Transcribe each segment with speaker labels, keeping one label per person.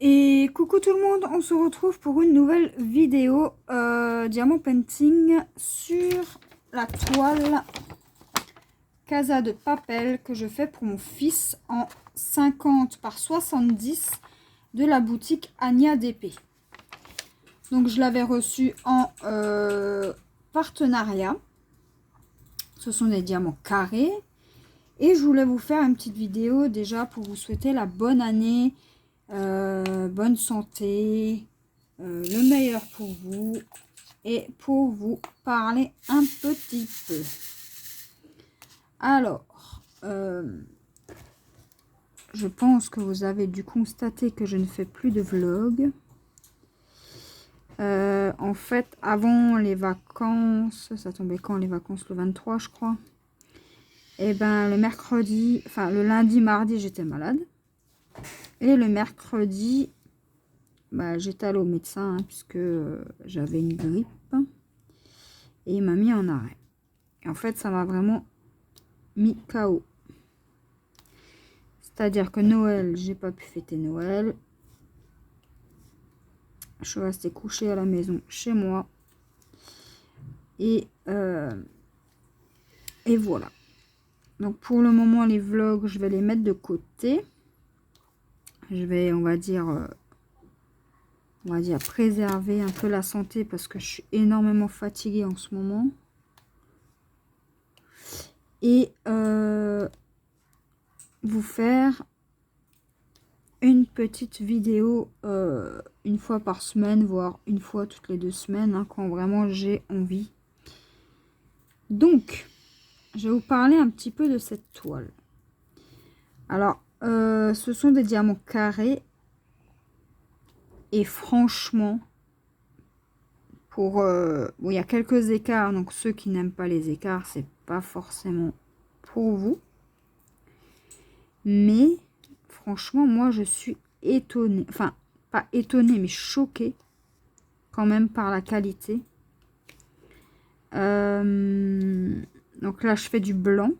Speaker 1: Et coucou tout le monde, on se retrouve pour une nouvelle vidéo diamant painting sur la toile Casa de Papel que je fais pour mon fils en 50 par 70 de la boutique Ania DP. Donc je l'avais reçu en partenariat. Ce sont des diamants carrés. Et je voulais vous faire une petite vidéo déjà pour vous souhaiter la bonne année. Bonne santé, le meilleur pour vous et pour vous parler un petit peu. Alors, je pense que vous avez dû constater que je ne fais plus de vlog. En fait, avant les vacances, ça tombait quand les vacances? Le 23, je crois. Et ben le mercredi, enfin le lundi, mardi, j'étais malade. Et le mercredi, bah, j'étais allée au médecin hein, puisque j'avais une grippe et il m'a mis en arrêt. Et en fait, ça m'a vraiment mis KO. C'est-à-dire que Noël, j'ai pas pu fêter Noël. Je suis restée couchée à la maison chez moi. Et voilà. Donc pour le moment, les vlogs, je vais les mettre de côté. Je vais, on va dire, préserver un peu la santé parce que je suis énormément fatiguée en ce moment. Et vous faire une petite vidéo une fois par semaine, voire une fois toutes les 2 semaines, hein, quand vraiment j'ai envie. Donc, je vais vous parler un petit peu de cette toile. Alors, ce sont des diamants carrés. Et franchement, pour bon, il y a quelques écarts, donc ceux qui n'aiment pas les écarts, c'est pas forcément pour vous. Mais franchement, moi, je suis étonnée. Enfin, pas étonnée, mais choquée quand même par la qualité. Donc là, je fais du blanc.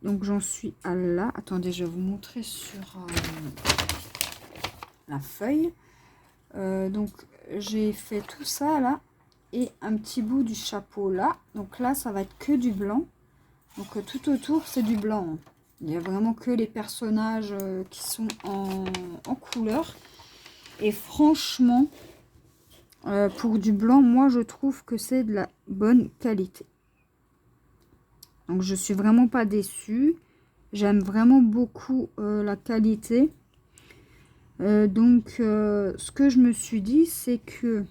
Speaker 1: Donc j'en suis à là. Attendez, je vais vous montrer sur la feuille. Donc j'ai fait tout ça là. Et un petit bout du chapeau là. Donc là, ça va être que du blanc. Donc tout autour, c'est du blanc. Il n'y a vraiment que les personnages qui sont en couleur. Et franchement, pour du blanc, moi, je trouve que c'est de la bonne qualité. Donc, je suis vraiment pas déçue. J'aime vraiment beaucoup la qualité. Donc, ce que je me suis dit, c'est que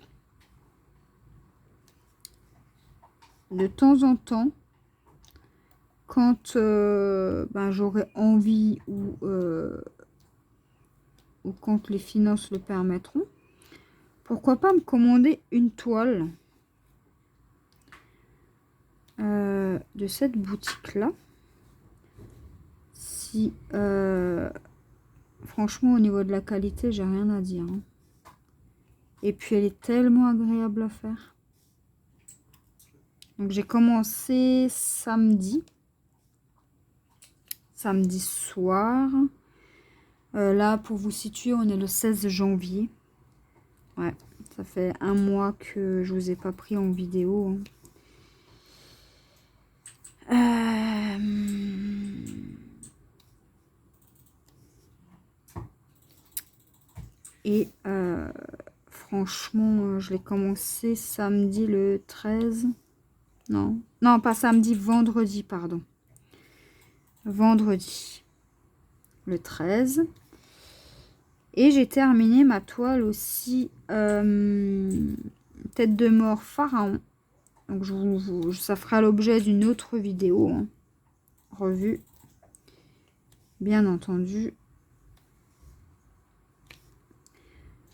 Speaker 1: de temps en temps, quand ben, j'aurai envie ou quand les finances le permettront, pourquoi pas me commander une toile de cette boutique-là. Si franchement, au niveau de la qualité, j'ai rien à dire. Hein. Et puis, elle est tellement agréable à faire. Donc, j'ai commencé samedi soir. Là, pour vous situer, on est le 16 janvier. Ouais, ça fait un mois que je vous ai pas pris en vidéo. Hein. Et franchement, je l'ai commencé samedi le 13. Non, non, pas samedi, vendredi, pardon. Vendredi, le 13. Et j'ai terminé ma toile aussi, tête de mort pharaon. Donc, ça fera l'objet d'une autre vidéo. Hein. Revue, bien entendu.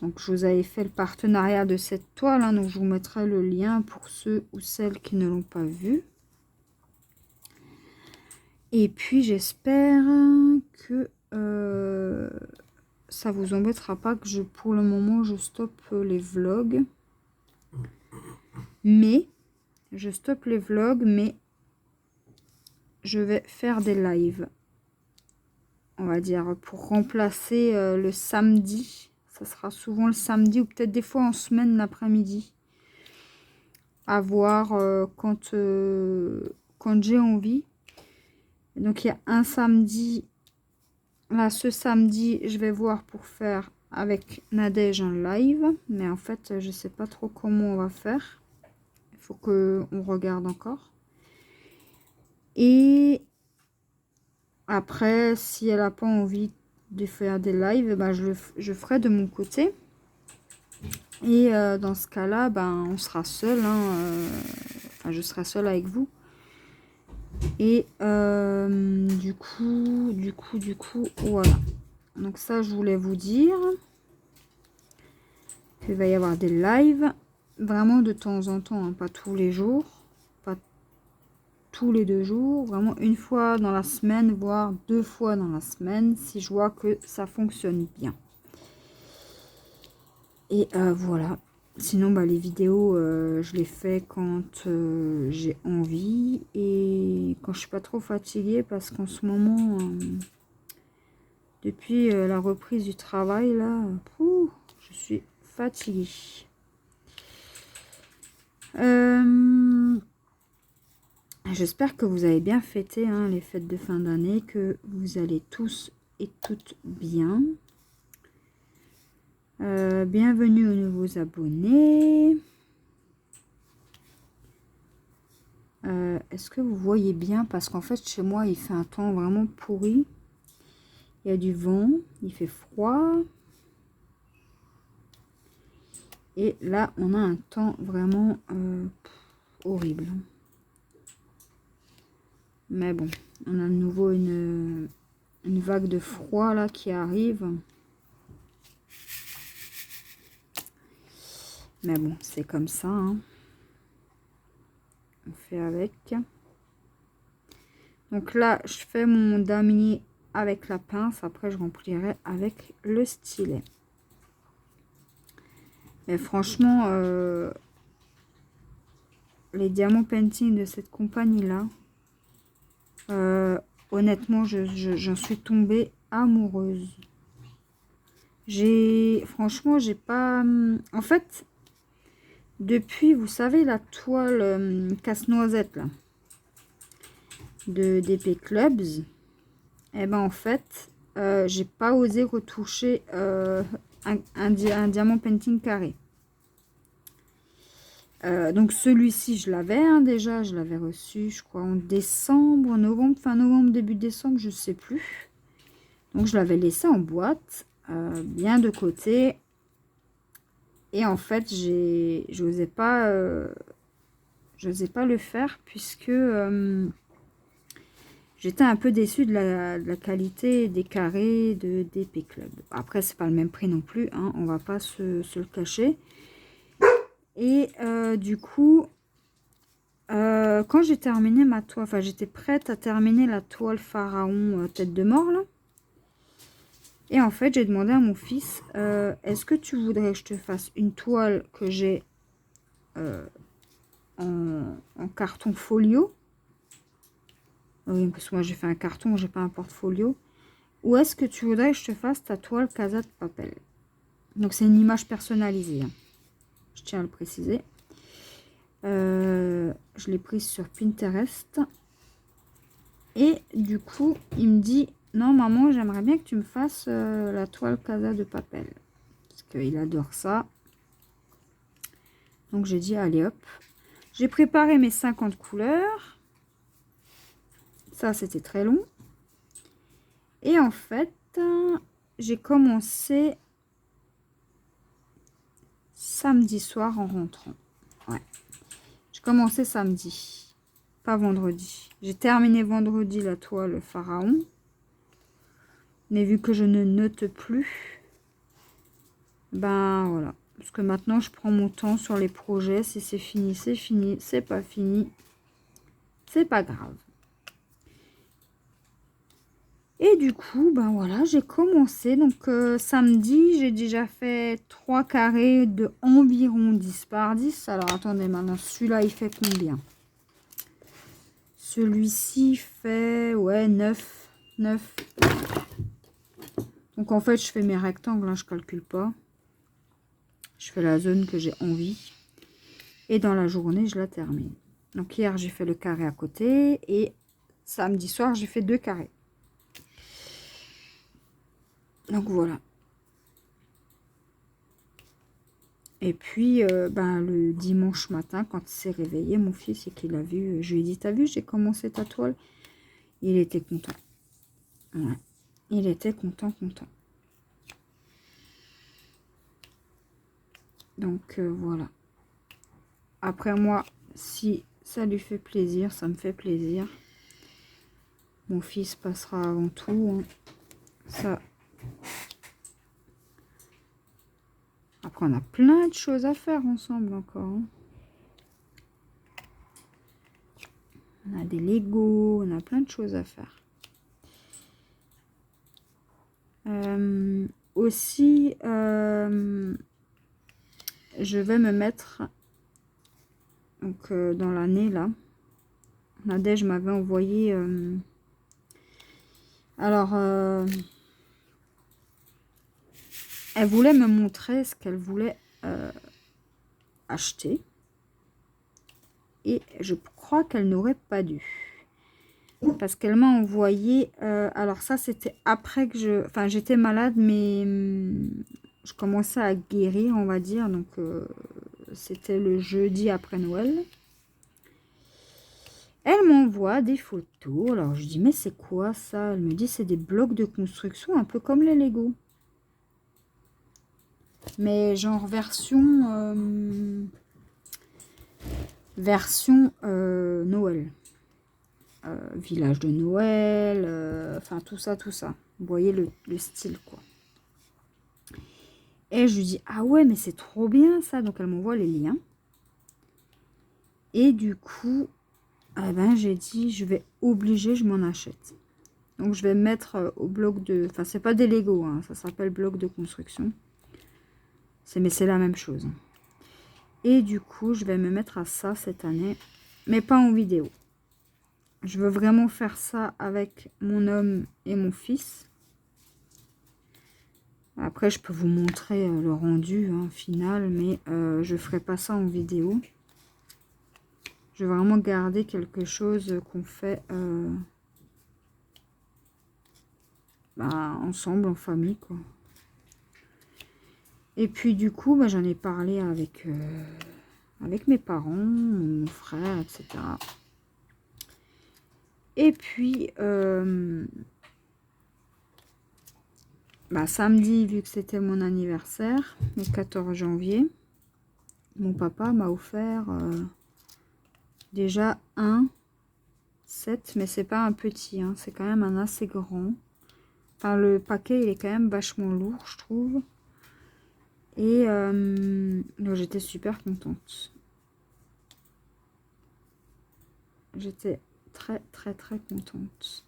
Speaker 1: Donc, je vous avais fait le partenariat de cette toile. Hein, donc, je vous mettrai le lien pour ceux ou celles qui ne l'ont pas vu. Et puis, j'espère que ça vous embêtera pas que pour le moment, je stoppe les vlogs. Mais, je stoppe les vlogs, mais je vais faire des lives on va dire, pour remplacer le samedi. Ça sera souvent le samedi ou peut-être des fois en semaine l'après-midi. À voir quand j'ai envie. Donc il y a un samedi. Là, ce samedi, je vais voir pour faire avec Nadège un live. Mais en fait, je sais pas trop comment on va faire. Il faut qu'on regarde encore. Et après, si elle n'a pas envie de faire des lives, ben je ferai de mon côté. Et dans ce cas-là, ben, on sera seul. Hein, enfin, je serai seule avec vous. Et du coup, voilà. Donc ça, je voulais vous dire qu'il va y avoir des lives. Vraiment de temps en temps, hein, pas tous les jours. Pas tous les 2 jours. Vraiment une fois dans la semaine, voire 2 fois dans la semaine, si je vois que ça fonctionne bien. Et voilà. Sinon, bah, les vidéos, je les fais quand j'ai envie et quand je suis pas trop fatiguée parce qu'en ce moment, depuis la reprise du travail, là, je suis fatiguée. J'espère que vous avez bien fêté hein, les fêtes de fin d'année, que vous allez tous et toutes bien. Bienvenue aux nouveaux abonnés. Est-ce que vous voyez bien? Parce qu'en fait, chez moi, il fait un temps vraiment pourri. Il y a du vent, il fait froid. Et là, on a un temps vraiment horrible. Mais bon, on a de nouveau une vague de froid là qui arrive. Mais bon, c'est comme ça. Hein. On fait avec. Donc là, je fais mon damier avec la pince. Après, je remplirai avec le stylet. Mais franchement, les diamants painting de cette compagnie-là, honnêtement, j'en suis tombée amoureuse. Franchement, j'ai pas... En fait, depuis, vous savez, la toile casse-noisette, là, de DP Clubs, et ben en fait, j'ai pas osé retoucher un diamant painting carré. Donc celui-ci, je l'avais hein, déjà, je l'avais reçu, je crois, en décembre, novembre, fin novembre, début décembre, je sais plus. Donc je l'avais laissé en boîte, bien de côté. Et en fait, j'osais pas le faire puisque j'étais un peu déçue de la qualité des carrés de DP Club. Après, c'est pas le même prix non plus, hein, on va pas se le cacher. Et du coup, quand j'ai terminé ma toile, enfin j'étais prête à terminer la toile pharaon tête de mort là. Et en fait, j'ai demandé à mon fils, est-ce que tu voudrais que je te fasse une toile que j'ai en carton folio? Oui, parce que moi j'ai fait un carton, j'ai pas un portfolio. Ou est-ce que tu voudrais que je te fasse ta toile Casa de Papel? Donc c'est une image personnalisée. Hein. Je tiens à le préciser. Je l'ai prise sur Pinterest. Et du coup, il me dit, non maman, j'aimerais bien que tu me fasses la toile Casa de Papel. Parce qu'il adore ça. Donc j'ai dit, allez hop. J'ai préparé mes 50 couleurs. Ça, c'était très long. Et en fait, j'ai commencé samedi soir en rentrant. Ouais. J'ai commencé samedi, pas vendredi. J'ai terminé vendredi la toile pharaon. Mais vu que je ne note plus, ben voilà. Parce que maintenant, je prends mon temps sur les projets. Si c'est fini, c'est fini. C'est pas fini, c'est pas grave. Et du coup, ben voilà, j'ai commencé. Donc, samedi, j'ai déjà fait 3 carrés de environ 10 par 10. Alors, attendez, maintenant, celui-là, il fait combien? Celui-ci fait, ouais, 9. Donc en fait, je fais mes rectangles, hein, je calcule pas. Je fais la zone que j'ai envie. Et dans la journée, je la termine. Donc hier, j'ai fait le carré à côté. Et samedi soir, j'ai fait 2 carrés. Donc voilà. Et puis, ben, le dimanche matin, quand il s'est réveillé, mon fils, et qu'il a vu, je lui ai dit, t'as vu, j'ai commencé ta toile. Il était content. Ouais. Il était content. Donc, voilà. Après, moi, si ça lui fait plaisir, ça me fait plaisir. Mon fils passera avant tout. Hein. Ça. Après, on a plein de choses à faire ensemble encore. Hein. On a des Lego, on a plein de choses à faire. Aussi, je vais me mettre donc dans l'année là. Nadège m'avait envoyé. Alors, elle voulait me montrer ce qu'elle voulait acheter. Et je crois qu'elle n'aurait pas dû. Parce qu'elle m'a envoyé... alors ça, c'était après que je... Enfin, j'étais malade, mais je commençais à guérir, on va dire. Donc, c'était le jeudi après Noël. Elle m'envoie des photos. Alors, je dis, mais c'est quoi ça? Elle me dit, c'est des blocs de construction, un peu comme les Lego. Mais genre version... version Noël. Village de Noël, enfin tout ça. Vous voyez le style quoi. Et je lui dis, ah ouais, mais c'est trop bien ça. Donc elle m'envoie les liens. Et du coup, eh ben, j'ai dit, je vais obliger, je m'en achète. Donc je vais mettre au bloc de... Enfin, c'est pas des Lego, hein, ça s'appelle bloc de construction. Mais c'est la même chose. Et du coup, je vais me mettre à ça cette année. Mais pas en vidéo. Je veux vraiment faire ça avec mon homme et mon fils. Après, je peux vous montrer le rendu final, mais je ne ferai pas ça en vidéo. Je vais vraiment garder quelque chose qu'on fait ensemble, en famille, quoi. Et puis, du coup, j'en ai parlé avec mes parents, mon frère, etc. Et puis, samedi, vu que c'était mon anniversaire, le 14 janvier, mon papa m'a offert déjà un set, mais c'est pas un petit, hein, c'est quand même un assez grand. Enfin, le paquet, il est quand même vachement lourd, je trouve. Et donc, j'étais super contente. J'étais très contente.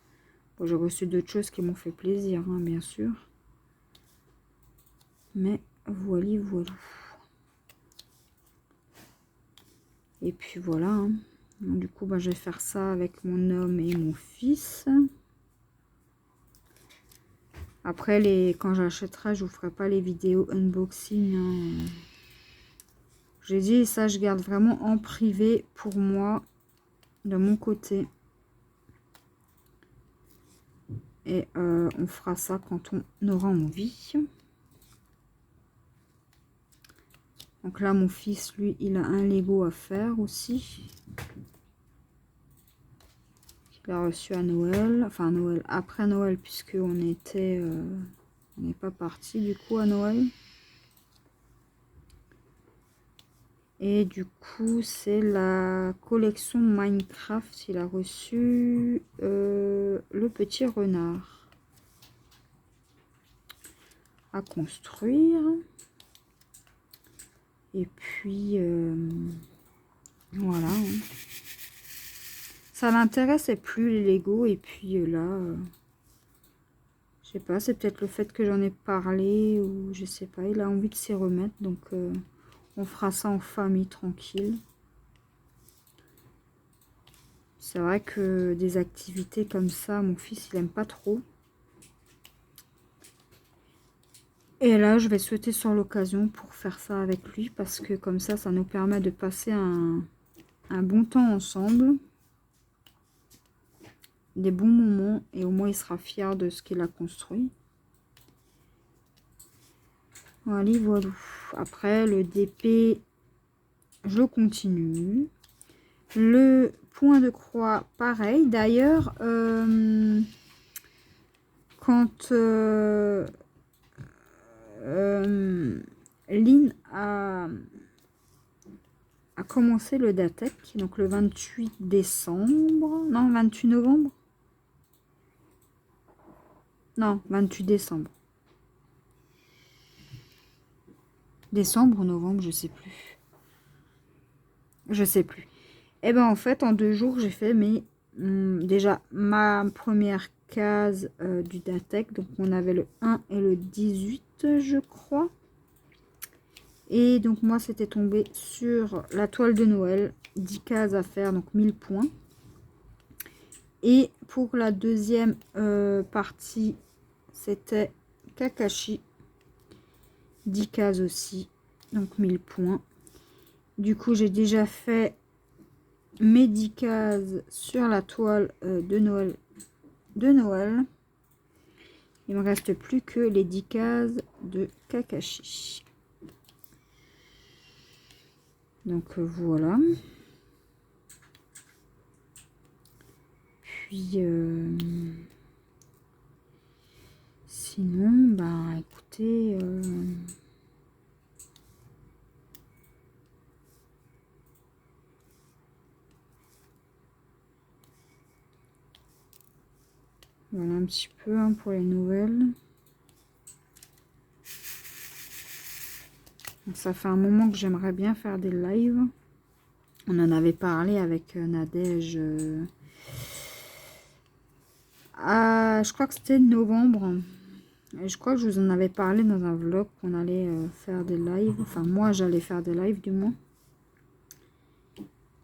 Speaker 1: Bon, j'ai reçu d'autres choses qui m'ont fait plaisir, hein, bien sûr. Mais voilà. Et puis voilà. Hein. Donc, du coup, je vais faire ça avec mon homme et mon fils. Après, quand j'achèterai, je vous ferai pas les vidéos unboxing. Hein. J'ai dit, ça, je garde vraiment en privé pour moi, de mon côté. Et on fera ça quand on aura envie. Donc là, mon fils, lui, il a un Lego à faire aussi. Il a reçu à Noël. Enfin, Noël, après Noël, puisque on était... on n'est pas parti du coup à Noël. Et du coup, c'est la collection Minecraft. Il a reçu le petit renard à construire. Et puis, voilà. Hein. Ça l'intéressait plus les Lego. Et puis là, je sais pas, c'est peut-être le fait que j'en ai parlé. Ou je sais pas, il a envie de s'y remettre. Donc, on fera ça en famille, tranquille. C'est vrai que des activités comme ça, mon fils, il aime pas trop. Et là, je vais sauter sur l'occasion pour faire ça avec lui. Parce que comme ça nous permet de passer un bon temps ensemble. Des bons moments. Et au moins, il sera fier de ce qu'il a construit. Voilà, voilà. Après, le DP, je continue. Le point de croix, pareil. D'ailleurs, quand Lynn a commencé le DATEC, donc le 28 décembre, non, 28 novembre, non, 28 décembre. Décembre ou novembre, je sais plus. Je sais plus. Et ben en fait, en 2 jours, j'ai fait déjà ma première case du DATEC. Donc on avait le 1 et le 18, je crois. Et donc moi, c'était tombé sur la toile de Noël. 10 cases à faire, donc 1000 points. Et pour la deuxième partie, c'était Kakashi. 10 cases aussi, donc 1000 points. Du coup, j'ai déjà fait mes 10 cases sur la toile de Noël. Il me reste plus que les 10 cases de Kakashi. Donc voilà. Puis sinon, bah écoutez, voilà un petit peu pour les nouvelles. Donc, ça fait un moment que j'aimerais bien faire des lives. On en avait parlé avec Nadège. Je crois que c'était novembre. Et je crois que je vous en avais parlé dans un vlog qu'on allait faire des lives. Enfin, moi, j'allais faire des lives, du moins.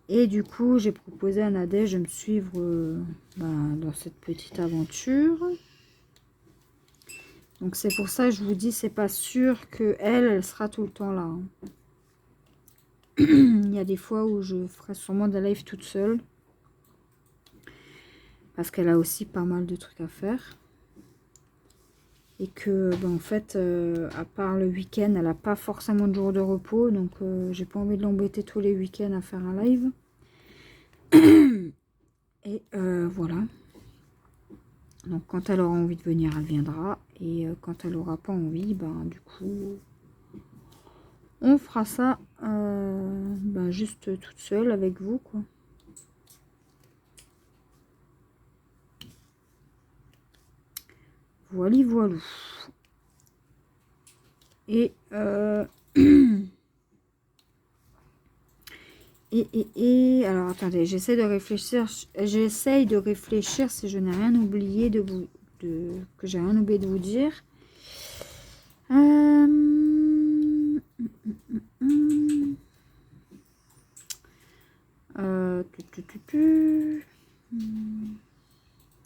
Speaker 1: Et du coup, j'ai proposé à Nadège de me suivre dans cette petite aventure. Donc, c'est pour ça que je vous dis, c'est pas sûr que elle sera tout le temps là. Hein. Il y a des fois où je ferai sûrement des lives toute seule. Parce qu'elle a aussi pas mal de trucs à faire. Et que, en fait, à part le week-end, elle n'a pas forcément de jour de repos. Donc, j'ai pas envie de l'embêter tous les week-ends à faire un live. Et voilà. Donc, quand elle aura envie de venir, elle viendra. Et quand elle aura pas envie, du coup, on fera ça juste toute seule avec vous, quoi. Voilà, voilà. Et alors attendez, j'essaie de réfléchir si je n'ai rien oublié que j'ai rien oublié de vous dire.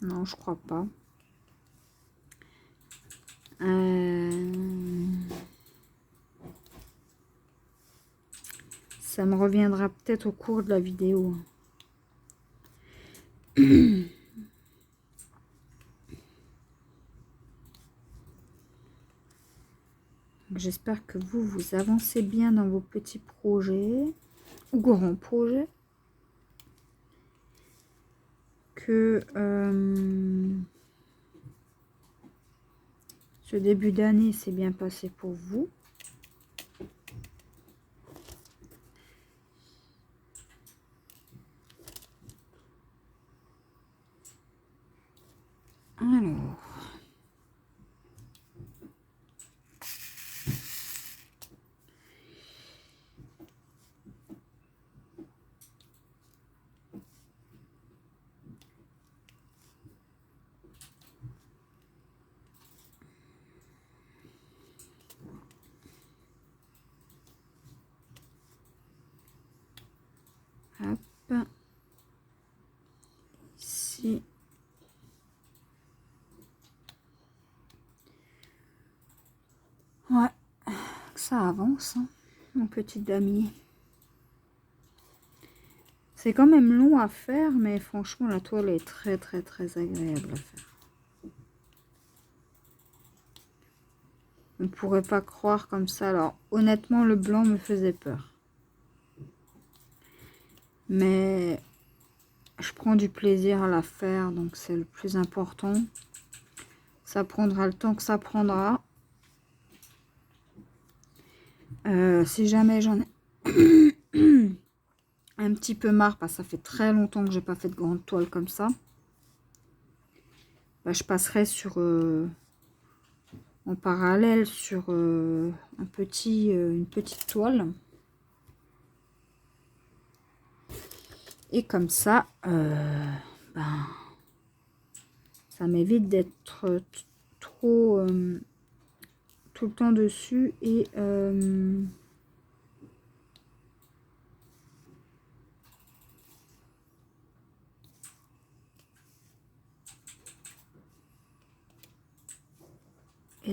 Speaker 1: Non, je crois pas. Ça me reviendra peut-être au cours de la vidéo. J'espère que vous avancez bien dans vos petits projets ou grands projets. Que ce début d'année s'est bien passé pour vous. Alors. ça avance, hein, mon petit damier. C'est quand même long à faire, mais franchement, la toile est très, très, très agréable à faire. On ne pourrait pas croire comme ça. Alors, honnêtement, le blanc me faisait peur. Mais je prends du plaisir à la faire, donc c'est le plus important. Ça prendra le temps que ça prendra. Si jamais j'en ai un petit peu marre, parce que ça fait très longtemps que j'ai pas fait de grande toile comme ça, bah, je passerai sur en parallèle sur une petite toile. Et comme ça, ben, ça m'évite d'être trop tout le temps dessus et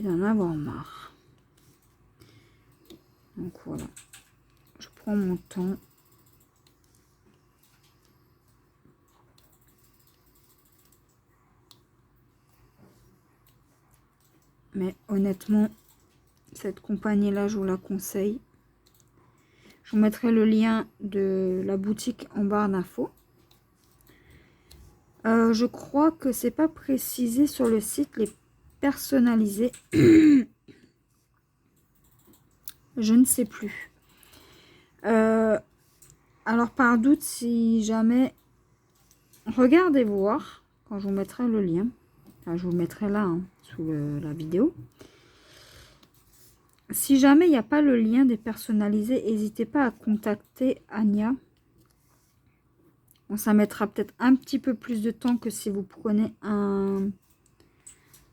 Speaker 1: d'en avoir marre. Donc voilà, je prends mon temps. Mais honnêtement, cette compagnie-là, je vous la conseille. Je vous mettrai le lien de la boutique en barre d'infos. Je crois que c'est pas précisé sur le site les personnalisés. Je ne sais plus. Alors par doute, si jamais, regardez voir quand je vous mettrai le lien. Enfin, je vous le mettrai là, hein, sous la vidéo. Si jamais il n'y a pas le lien des personnalisés, n'hésitez pas à contacter Anya. Bon, ça mettra peut-être un petit peu plus de temps que si vous prenez un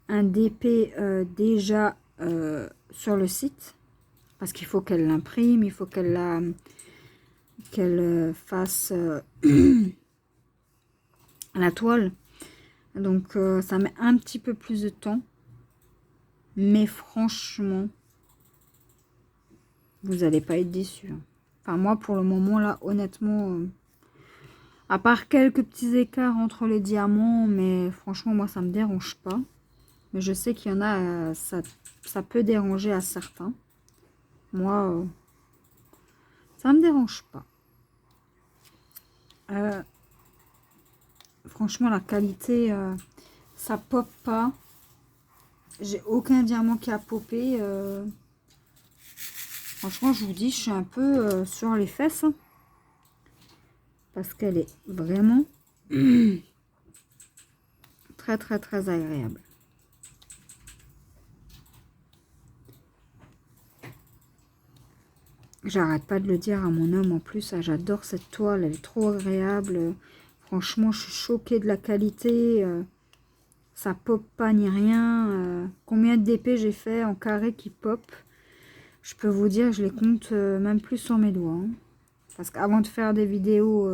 Speaker 1: DP déjà sur le site. Parce qu'il faut qu'elle l'imprime, il faut qu'elle fasse la toile. Donc ça met un petit peu plus de temps. Mais franchement, vous n'allez pas être déçus. Enfin, moi, pour le moment, là, honnêtement, à part quelques petits écarts entre les diamants, mais franchement, moi, ça me dérange pas. Mais je sais qu'il y en a, ça peut déranger à certains. Moi, ça me dérange pas. Franchement, la qualité, ça pop pas. J'ai aucun diamant qui a popé. Franchement, je vous dis, je suis un peu sur les fesses. Hein, parce qu'elle est vraiment très, très, très agréable. J'arrête pas de le dire à mon homme en plus. Ah, j'adore cette toile, elle est trop agréable. Franchement, je suis choquée de la qualité. Ça pop pas ni rien. Combien de DP j'ai fait en carré qui pop? Je peux vous dire, je les compte même plus sur mes doigts. Hein. Parce qu'avant de faire des vidéos,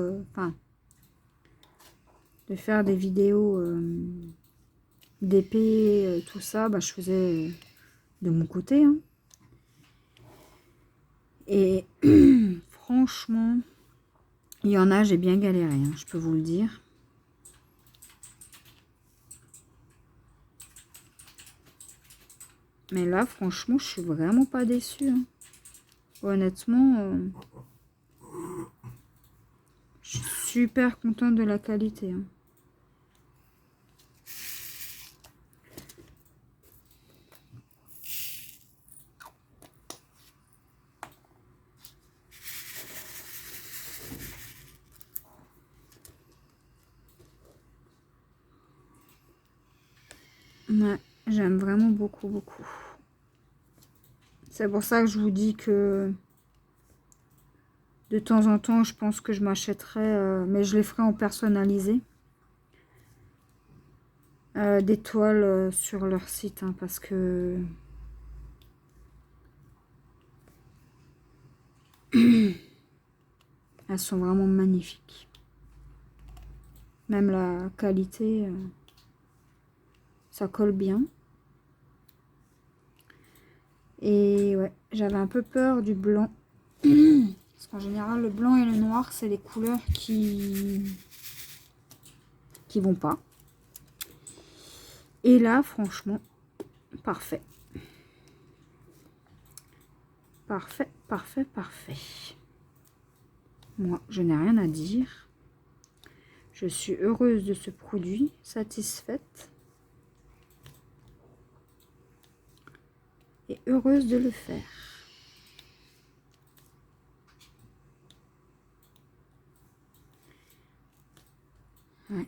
Speaker 1: d'épée, tout ça, bah, je faisais de mon côté. Hein. Et franchement, il y en a, j'ai bien galéré, hein, je peux vous le dire. Mais là, franchement, je suis vraiment pas déçue. Hein. Honnêtement, je suis super contente de la qualité. Hein. Ouais, j'aime vraiment beaucoup, beaucoup. C'est pour ça que je vous dis que de temps en temps, je pense que je m'achèterai, mais je les ferai en personnalisé, des toiles sur leur site, hein, parce que elles sont vraiment magnifiques. Même la qualité, ça colle bien. Et ouais, j'avais un peu peur du blanc. Parce qu'en général, le blanc et le noir, c'est les couleurs qui vont pas. Et là, franchement, parfait. Parfait, parfait, parfait. Moi, je n'ai rien à dire. Je suis heureuse de ce produit, satisfaite. Et heureuse de le faire. Ouais.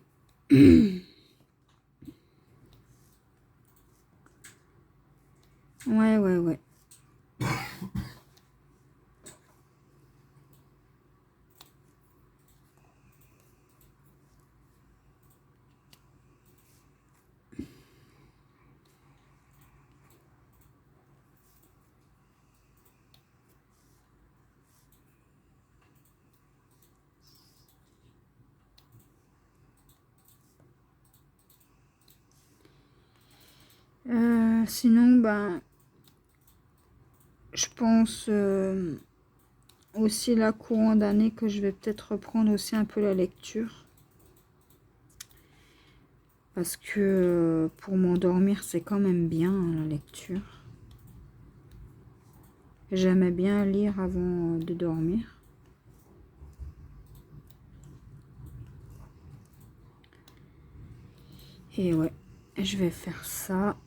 Speaker 1: Ouais, ouais, ouais. Sinon, ben, je pense aussi la courant d'année que je vais peut-être reprendre aussi un peu la lecture. Parce que pour m'endormir, c'est quand même bien hein, la lecture. J'aimais bien lire avant de dormir. Et ouais, je vais faire ça.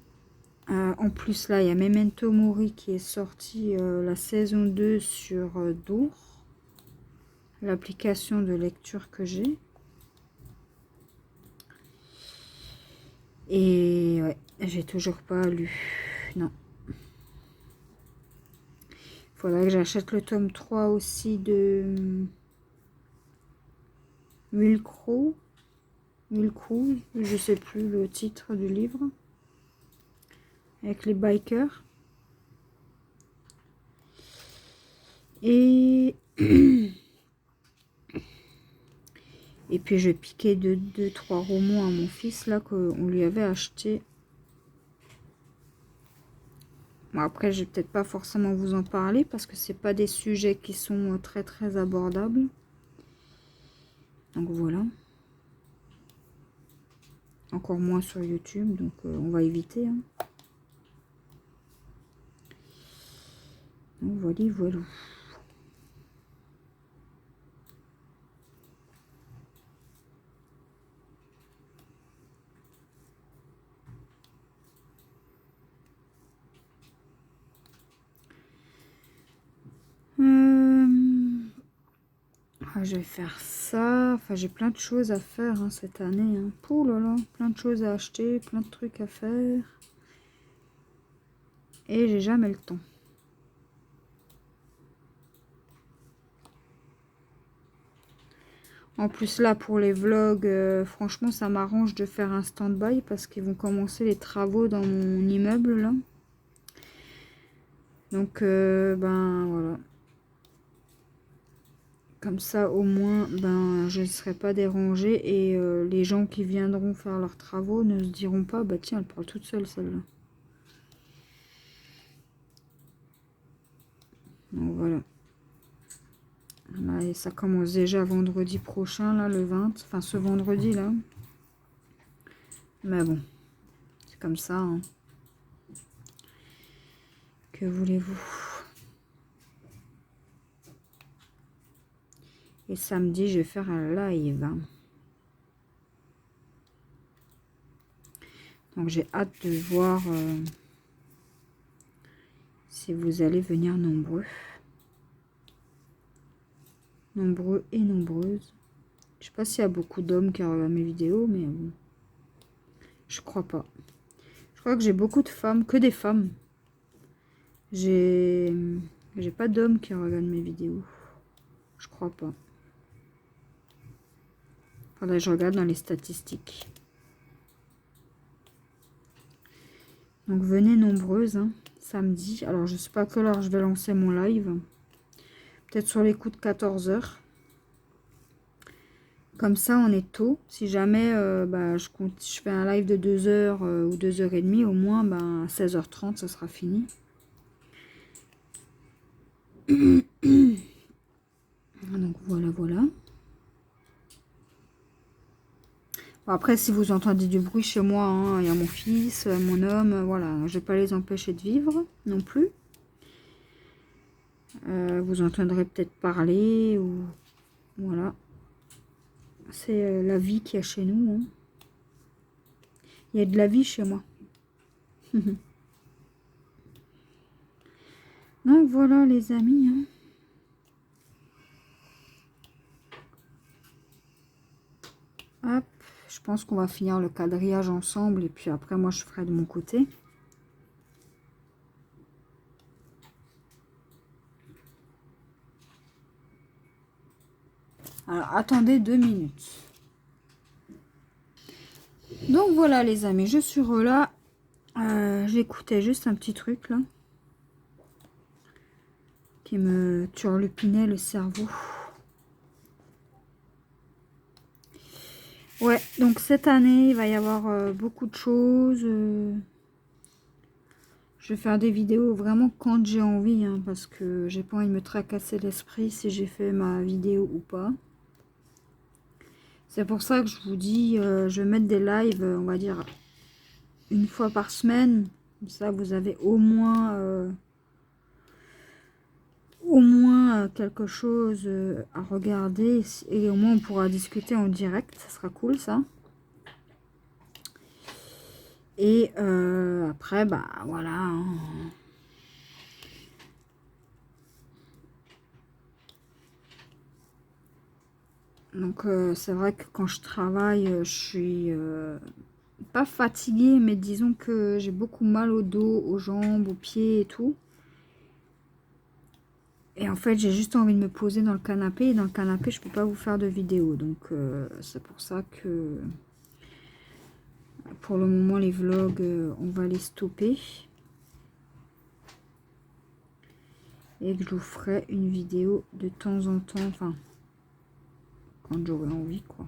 Speaker 1: En plus, là, il y a Memento Mori qui est sorti la saison 2 sur Dour, l'application de lecture que j'ai. Et ouais, j'ai toujours pas lu. Non. Il faudrait que j'achète le tome 3 aussi de Mulcrow. Mulcrow, je sais plus le titre du livre. Avec les bikers. Et et puis je piquais 2-3 romans à mon fils là qu'on lui avait acheté. Bon, après je vais peut-être pas forcément vous en parler parce que c'est pas des sujets qui sont très très abordables. Donc voilà. Encore moins sur YouTube, donc on va éviter. Hein. Donc voilà, voilà. Je vais faire ça. Enfin, j'ai plein de choses à faire hein, cette année. Hein. Oh là là, plein de choses à acheter, plein de trucs à faire. Et j'ai jamais le temps. En plus là, pour les vlogs, franchement, ça m'arrange de faire un stand-by parce qu'ils vont commencer les travaux dans mon immeuble là. Donc, ben voilà. Comme ça, au moins, ben, je ne serai pas dérangée et les gens qui viendront faire leurs travaux ne se diront pas, bah tiens, elle parle toute seule celle-là. Donc voilà. Là, et ça commence déjà vendredi prochain, là, le 20. Enfin, ce vendredi, là. Mais bon, c'est comme ça. Hein. Que voulez-vous? Et samedi, je vais faire un live. Hein. Donc, j'ai hâte de voir si vous allez venir nombreux. Nombreux et nombreuses. Je sais pas s'il y a beaucoup d'hommes qui regardent mes vidéos, mais bon. Je crois pas. Je crois que j'ai beaucoup de femmes, que des femmes. J'ai pas d'hommes qui regardent mes vidéos. Je crois pas. Faudrait que je regarde dans les statistiques. Donc venez nombreuses, hein, samedi. Alors je sais pas à quelle heure je vais lancer mon live. Peut-être sur les coups de 14 h. Comme ça on est tôt. Si jamais bah, je fais un live de 2 h ou 2 h 30, au moins bah, à 16 h 30 ça sera fini. Donc voilà, voilà. Bon, après, si vous entendez du bruit chez moi, hein, il y a mon fils, mon homme, voilà, je vais pas les empêcher de vivre non plus. Vous entendrez peut-être parler ou voilà. C'est la vie qu'il y a chez nous. Hein. Il y a de la vie chez moi. Donc voilà les amis. Hein. Hop, je pense qu'on va finir le quadrillage ensemble et puis après moi je ferai de mon côté. Alors attendez 2 minutes. Donc voilà les amis, je suis là. J'écoutais juste un petit truc là. Qui me turlupinait le cerveau. Ouais, donc cette année, il va y avoir beaucoup de choses. Je vais faire des vidéos vraiment quand j'ai envie, hein, parce que j'ai pas envie de me tracasser l'esprit si j'ai fait ma vidéo ou pas. C'est pour ça que je vous dis, je vais mettre des lives, on va dire, une fois par semaine. Comme ça, vous avez au moins quelque chose à regarder. Et au moins, on pourra discuter en direct. Ça sera cool, ça. Et après, bah voilà. Hein. Donc c'est vrai que quand je travaille, je suis pas fatiguée, mais disons que j'ai beaucoup mal au dos, aux jambes, aux pieds et tout. Et en fait, j'ai juste envie de me poser dans le canapé. Et dans le canapé, je peux pas vous faire de vidéo. Donc c'est pour ça que pour le moment, les vlogs, on va les stopper. Et que je vous ferai une vidéo de temps en temps. Enfin, quand j'aurai envie, quoi.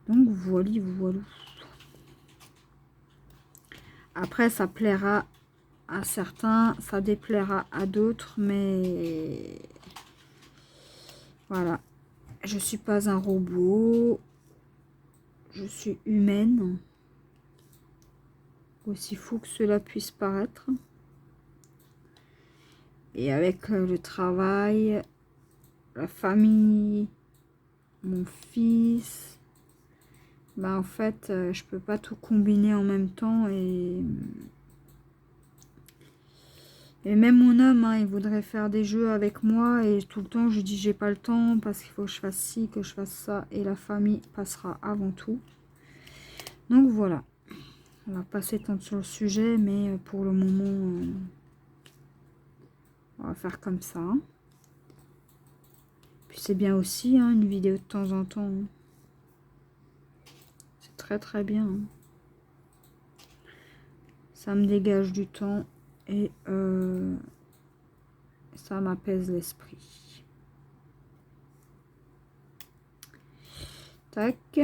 Speaker 1: Donc voilà, voilà. Après, ça plaira à certains, ça déplaira à d'autres, mais voilà. Je suis pas un robot. Je suis humaine. Aussi fou que cela puisse paraître. Et avec le travail, la famille, mon fils, bah en fait, je peux pas tout combiner en même temps et même mon homme, hein, il voudrait faire des jeux avec moi et tout le temps je lui dis j'ai pas le temps parce qu'il faut que je fasse ci, que je fasse ça et la famille passera avant tout. Donc voilà, on va pas s'étendre sur le sujet mais pour le moment on va faire comme ça. Puis c'est bien aussi hein, une vidéo de temps en temps. Hein. C'est très très bien. Hein. Ça me dégage du temps et ça m'apaise l'esprit. Tac.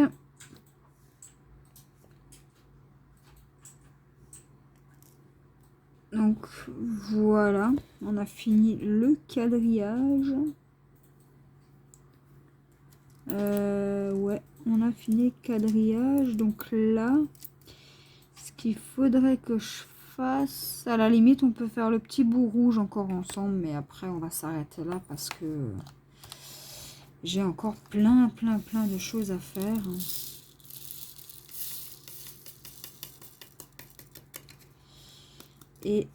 Speaker 1: Donc voilà, on a fini le quadrillage. Ouais, on a fini le quadrillage. Donc là, ce qu'il faudrait que je fasse, à la limite, on peut faire le petit bout rouge encore ensemble, mais après, on va s'arrêter là parce que j'ai encore plein de choses à faire. Et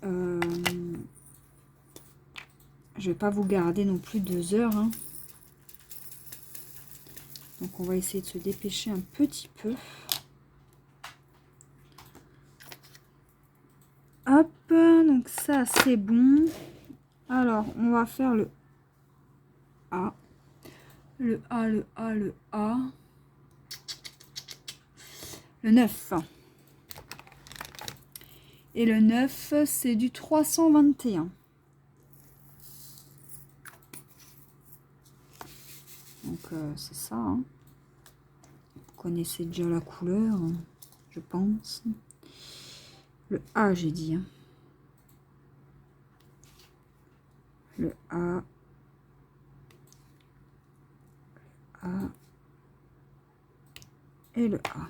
Speaker 1: je vais pas vous garder non plus 2 heures. Hein. Donc on va essayer de se dépêcher un petit peu. Hop, donc ça c'est bon. Alors on va faire le A. Le A, le A, le A. Le 9. Et le 9, c'est du 321. Donc c'est ça. Hein. Vous connaissez déjà la couleur, hein, je pense. Le A, j'ai dit. Hein. le A, et le A.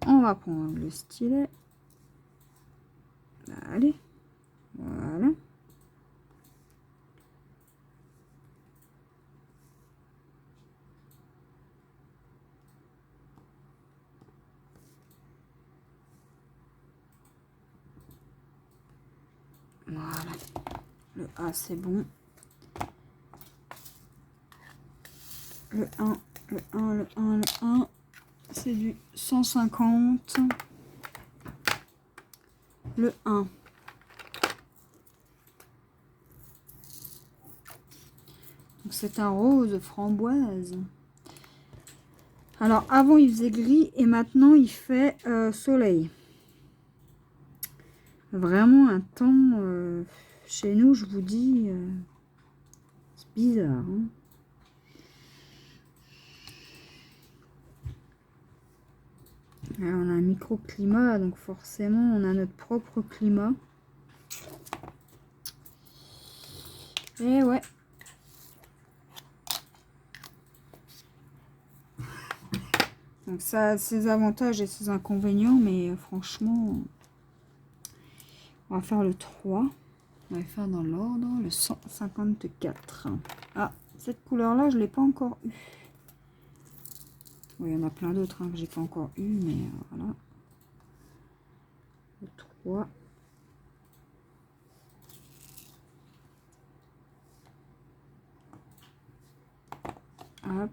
Speaker 1: On va prendre le stylet. Allez, voilà. Voilà. Le A, c'est bon. Le 1, le 1, le 1, le 1. C'est du 150. Le 1. Donc c'est un rose framboise. Alors avant il faisait gris et maintenant il fait soleil. Vraiment un temps chez nous, je vous dis, c'est bizarre. Hein. Alors, on a un microclimat, donc forcément on a notre propre climat. Et ouais. Donc ça a ses avantages et ses inconvénients, mais franchement, on va faire le 3. On va faire dans l'ordre, le 154. Ah, cette couleur-là, je ne l'ai pas encore eu. Oui, il y en a plein d'autres hein, que j'ai pas encore eu, mais voilà. Le 3. Hop.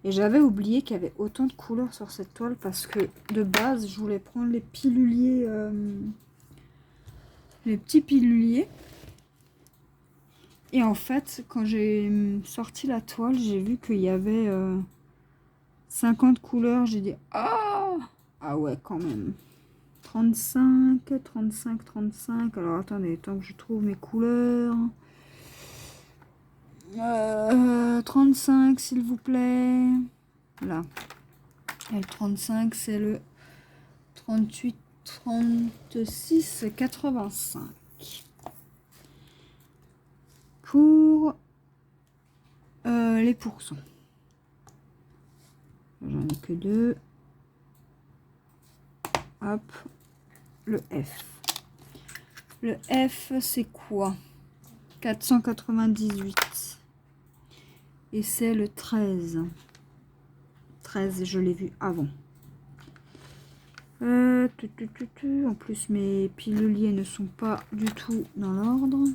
Speaker 1: Et j'avais oublié qu'il y avait autant de couleurs sur cette toile parce que de base, je voulais prendre les piluliers, les petits piluliers. Et en fait, quand j'ai sorti la toile, j'ai vu qu'il y avait 50 couleurs. J'ai dit, ah ouais, quand même. 35, 35, 35. Alors, attendez, tant que je trouve mes couleurs. 35, s'il vous plaît. Là. Et le 35, c'est le 38, 36, 85. Pour les pourcents. J'en ai que 2. Hop. Le F. Le F, c'est quoi? 498. Et c'est le 13. 13, je l'ai vu avant. En plus, mes piluliers ne sont pas du tout dans l'ordre.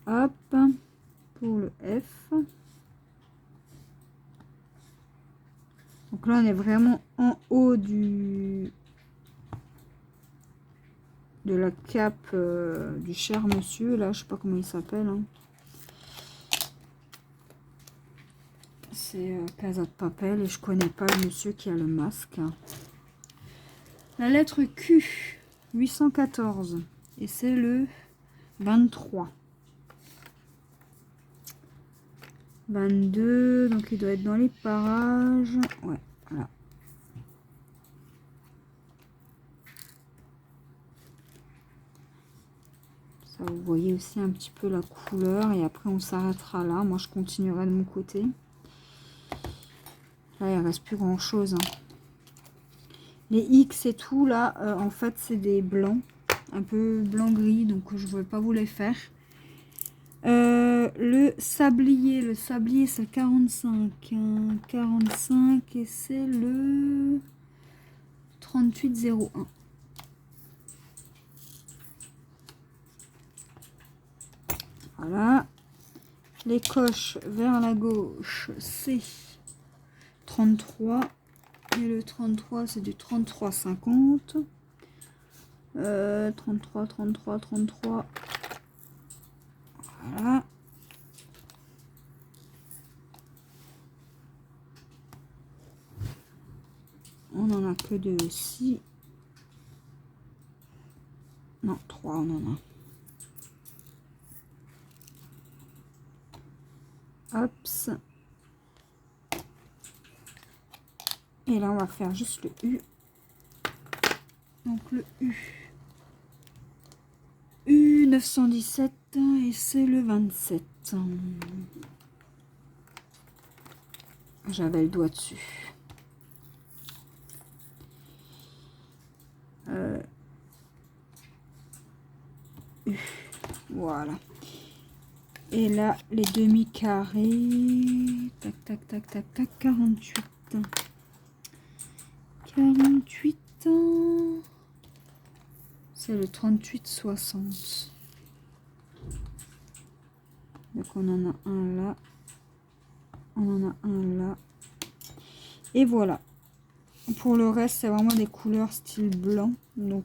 Speaker 1: Hop. Pour le F. Donc là, on est vraiment en haut de la cape du cher monsieur. Là, je sais pas comment il s'appelle. Hein. C'est Casa de Papel et je connais pas le monsieur qui a le masque. La lettre Q, 814. Et c'est le 23. 22, donc il doit être dans les parages. Ouais, voilà. Ça, vous voyez aussi un petit peu la couleur. Et après, on s'arrêtera là. Moi, je continuerai de mon côté. Là, il ne reste plus grand-chose. Hein. Les X et tout, là, en fait, c'est des blancs. Un peu blanc-gris, donc je ne vais pas vous les faire. Le sablier c'est 45. 45 et c'est le 3801. Voilà. Les coches vers la gauche, c'est 33. Et le 33, c'est du 33,50. 33, 33, 33. Voilà. On en a que 2 aussi. Non, 3, on en a. Hops. Et là, on va faire juste le U. Donc le U. 1917 et c'est le 27. J'avais le doigt dessus. Voilà. Et là, les demi-carrés. Tac, tac, tac, tac, tac. 48. 48. C'est le 38-60. Donc on en a un là. On en a un là. Et voilà. Pour le reste, c'est vraiment des couleurs style blanc. Donc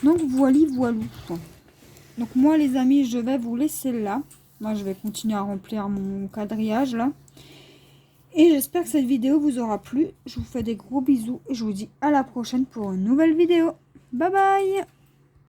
Speaker 1: voilà, voilà. Donc moi les amis, je vais vous laisser là. Moi je vais continuer à remplir mon quadrillage là. Et j'espère que cette vidéo vous aura plu. Je vous fais des gros bisous et je vous dis à la prochaine pour une nouvelle vidéo. Bye bye!